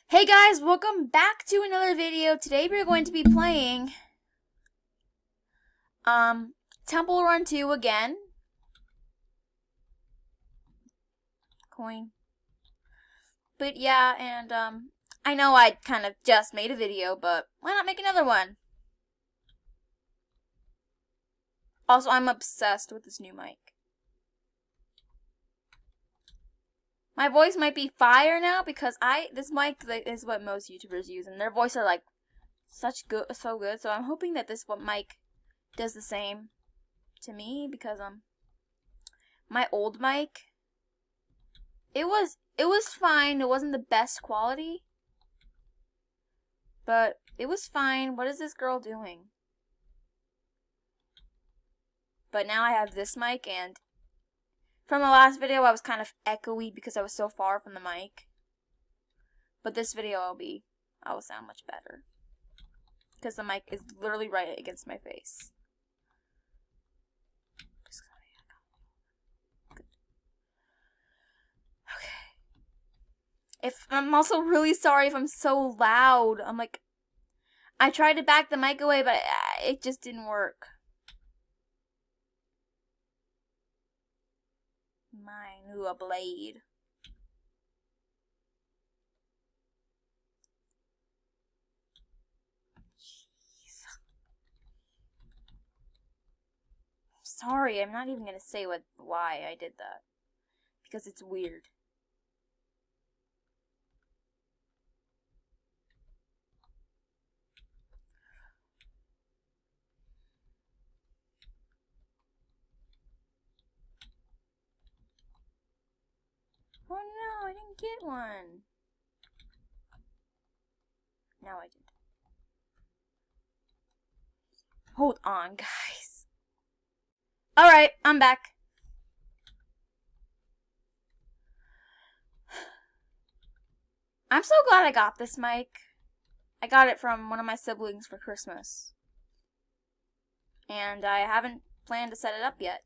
Hey guys, welcome back to another video. Today we're going to be playing Temple Run 2 again. Coin. But yeah, and I know I kind of just made a video, but why not make another one? Also, I'm obsessed with this new mic. My voice might be fire now because this mic is what most YouTubers use, and their voices are like so good. So I'm hoping that this mic does the same to me because my old mic, it was fine. It wasn't the best quality, but it was fine. What is this girl doing? But now I have this mic, and from the last video I was kind of echoey because I was so far from the mic. But this video I will sound much better because the mic is literally right against my face. I'm also really sorry if I'm so loud. I tried to back the mic away, but it just didn't work. Mine, ooh, a blade. Jeez. Sorry, I'm not even gonna say why I did that. Because it's weird. Oh no, I didn't get one. Now I did. Hold on, guys. Alright, I'm back. I'm so glad I got this mic. I got it from one of my siblings for Christmas. And I haven't planned to set it up yet.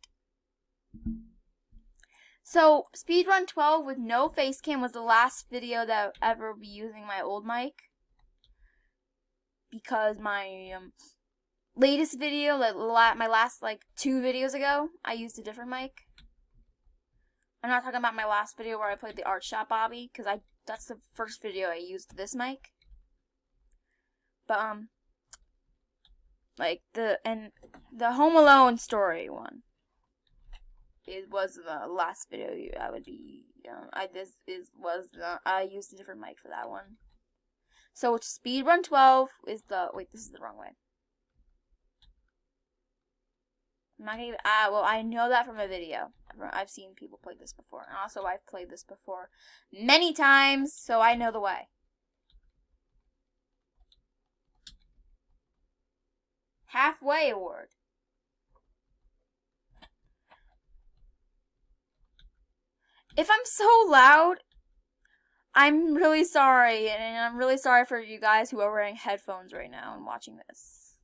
So, Speedrun 12 with no face cam was the last video that I'll ever be using my old mic. Because my latest video, my last 2 videos ago, I used a different mic. I'm not talking about my last video where I played the art shop Obby, because that's the first video I used this mic. But the Home Alone story one. It was the last video I would be. I used a different mic for that one. So Speedrun 12 is wait, this is the wrong way. I'm not gonna even, well, I know that from a video. I've seen people play this before, and also I've played this before many times, so I know the way. Halfway award. If I'm so loud, I'm really sorry, and I'm really sorry for you guys who are wearing headphones right now and watching this.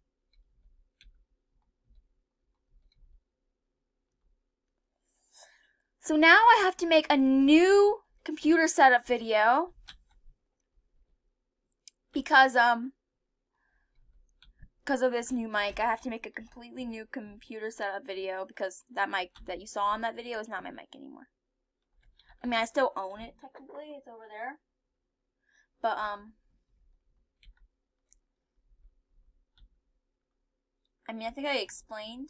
So now I have to make a new computer setup video because of this new mic. I have to make a completely new computer setup video because that mic that you saw on that video is not my mic anymore. I mean, I still own it technically. It's over there. But I mean, I think I explained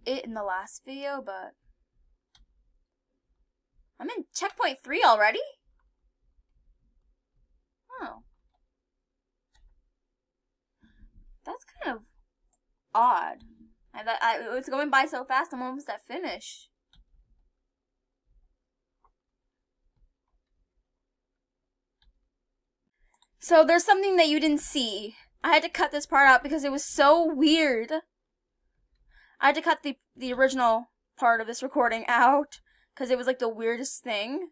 it in the last video, but I'm in checkpoint 3 already? Oh. That's kind of odd. It's going by so fast, I'm almost at finish. So there's something that you didn't see. I had to cut this part out because it was so weird. I had to cut the original part of this recording out because it was like the weirdest thing.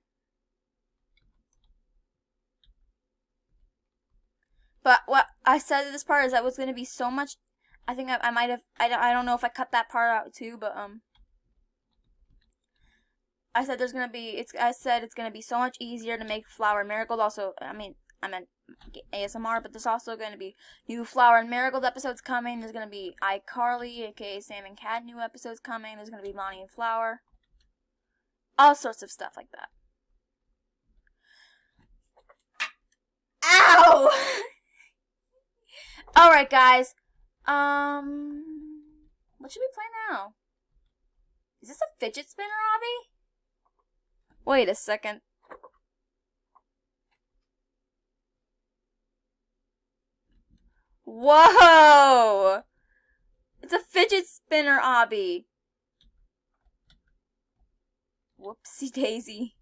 But what I said to this part is that was going to be so much. I think I might have. I don't know if I cut that part out too, but I said I said it's gonna be so much easier to make Flower Marigold. Also, I mean, I meant ASMR, but there's also going to be new Flower and Marigold episodes coming. There's going to be iCarly, aka Sam and Cat, new episodes coming. There's going to be Lonnie and Flower. All sorts of stuff like that. Ow! Alright, guys. What should we play now? Is this a fidget spinner, Obby? Wait a second. Whoa! It's a fidget spinner, Obby. Whoopsie daisy.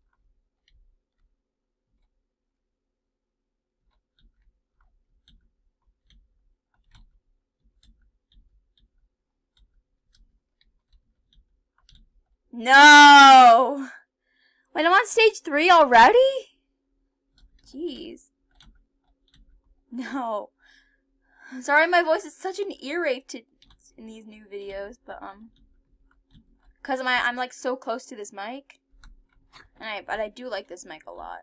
No! Wait, I'm on stage 3 already? Jeez. No. Sorry, my voice is such an ear rape in these new videos, but cause I'm like so close to this mic, but I do like this mic a lot.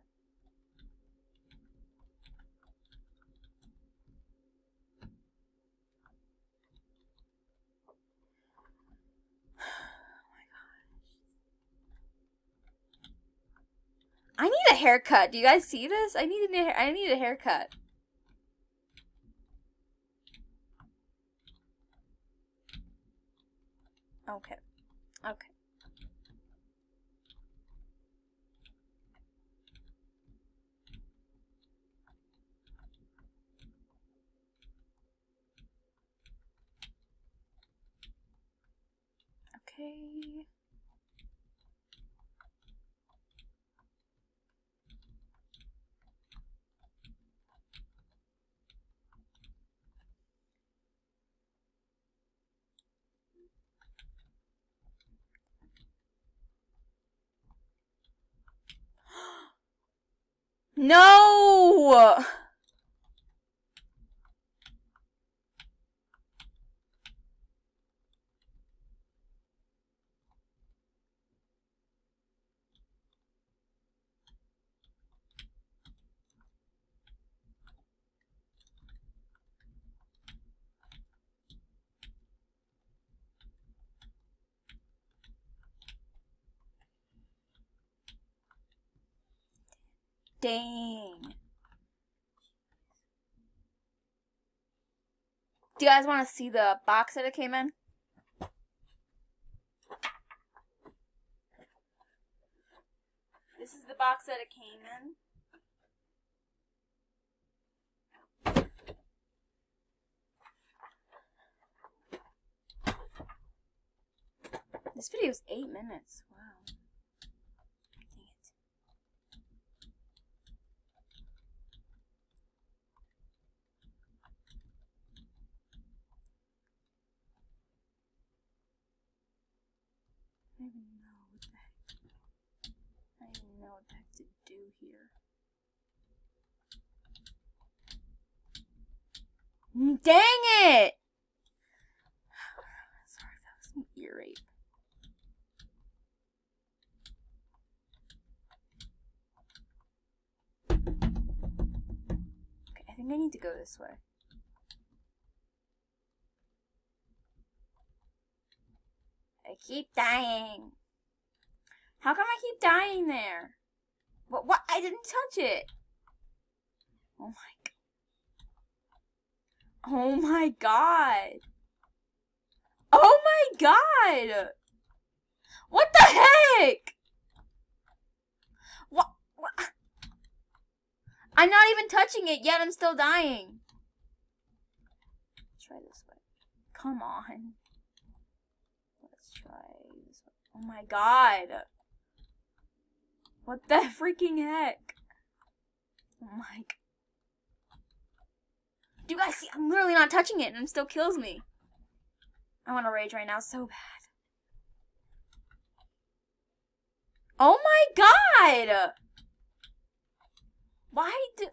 I need a haircut. Do you guys see this? I need a haircut. Okay. Okay. Okay. No! Dang. Do you guys want to see the box that it came in? This is the box that it came in. This video is 8 minutes. Wow. Dang it. I don't even know what the heck. I don't even know what the heck to do here. Dang it! Sorry, that was an ear rape. Okay, I think I need to go this way. I keep dying. How come I keep dying there? What? I didn't touch it. Oh my god. Oh my god. Oh my god. What the heck? What? I'm not even touching it yet. I'm still dying. Let's try this way. Come on. Let's try this way. Oh my god. What the freaking heck? Oh my god. Do you guys see? I'm literally not touching it and it still kills me. I want to rage right now so bad. Oh my god! Why did...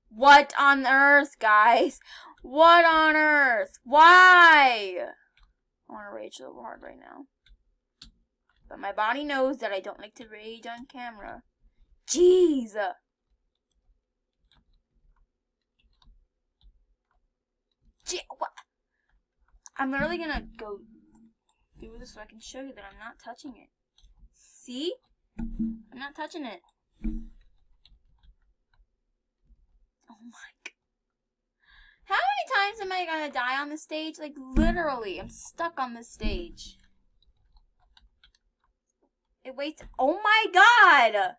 What on earth, guys? What on earth? Why? I want to rage so hard right now. But my body knows that I don't like to rage on camera. Jeez! What? I'm literally gonna go do this so I can show you that I'm not touching it. See? I'm not touching it. Oh my god. How many times am I gonna die on this stage? Like, literally, I'm stuck on this stage. It waits. Oh my god!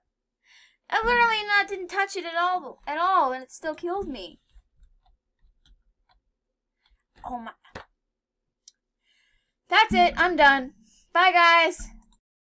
I literally didn't touch it at all, and it still killed me. Oh my. That's it. I'm done. Bye, guys.